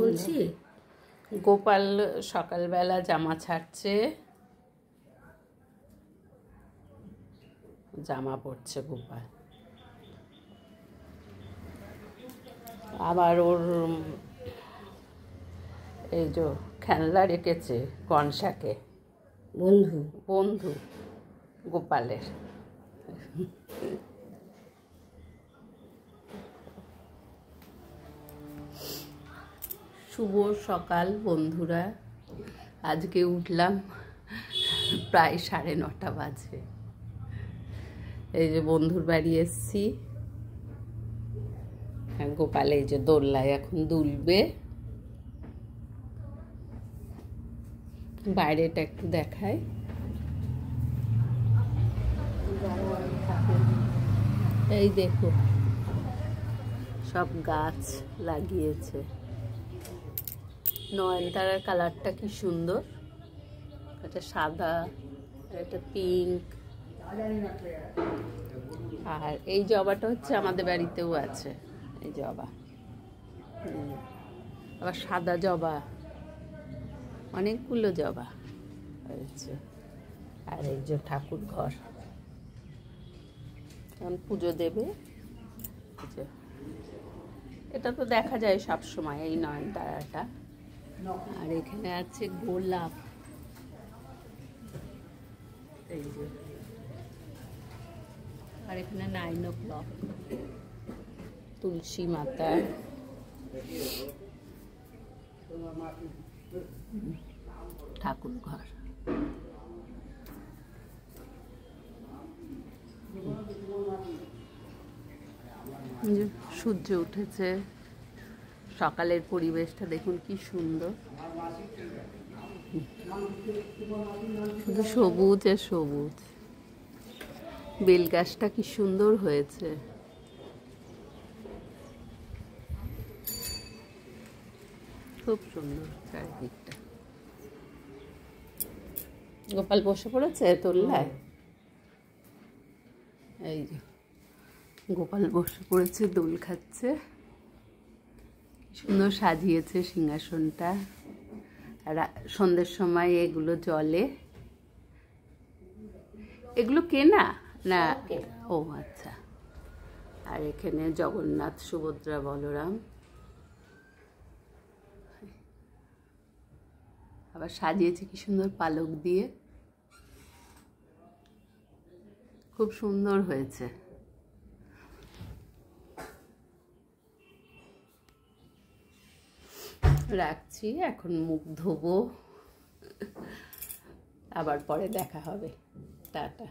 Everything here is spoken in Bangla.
বলছি গোপাল সকালবেলা জামা ছাড়ছে, জামা পরছে গোপাল। আবার ওর এই যে খেলনা রেখেছে কনসাকে, বন্ধু বন্ধু গোপালের। শুভ সকাল বন্ধুরা। আজকে উঠলাম প্রায় 9:30 বাজে। এই যে বন্ধুর বাড়ি এসছি। গোপাল এই যে দোলনায় এখন দুলবে। বাইরেটা একটু দেখাই। এই দেখো সব গাছ লাগিয়েছে। নয়নতারার কালারটা কি সুন্দর, এটা সাদা, এটা পিঙ্ক। আর এই জবাটা হচ্ছে আমাদের বাড়িতেও আছে, এই জবা। আবার সাদা জবা, অনেকগুলো জবা হয়েছে। আর এই যে ঠাকুর ঘর, এখন পুজো দেবে। এটা তো দেখা যায় সব সময়, এই নয়নতারাটা। আর এখানে আছে গোলাপ, এই যে। আর এখানে 9 o'clock, তুলসী মাতা, ঠাকুর ঘর। সূর্য উঠেছে, সকালের পরিবেশটা দেখুন কি সুন্দর, শুধু সবুজ আর সবুজ। বেল গাছটা কি সুন্দর হয়েছে। খুব সুন্দর চারিদিকটা। গোপাল বসে পড়েছে দোলনায়। এই যে গোপাল বসে পড়েছে, দোল খাচ্ছে। সুন্দর সাজিয়েছে সিংহাসনটা। আর সন্ধ্যের সময় এগুলো জ্বলে। এগুলো কেনা না? ও আচ্ছা। আর এখানে জগন্নাথ, সুভদ্রা, বলরাম। আবার সাজিয়েছে কি সুন্দর পালক দিয়ে, খুব সুন্দর হয়েছে। রাখছি, এখন মুখ ধোবো, আবার পরে দেখা হবে। টাটা।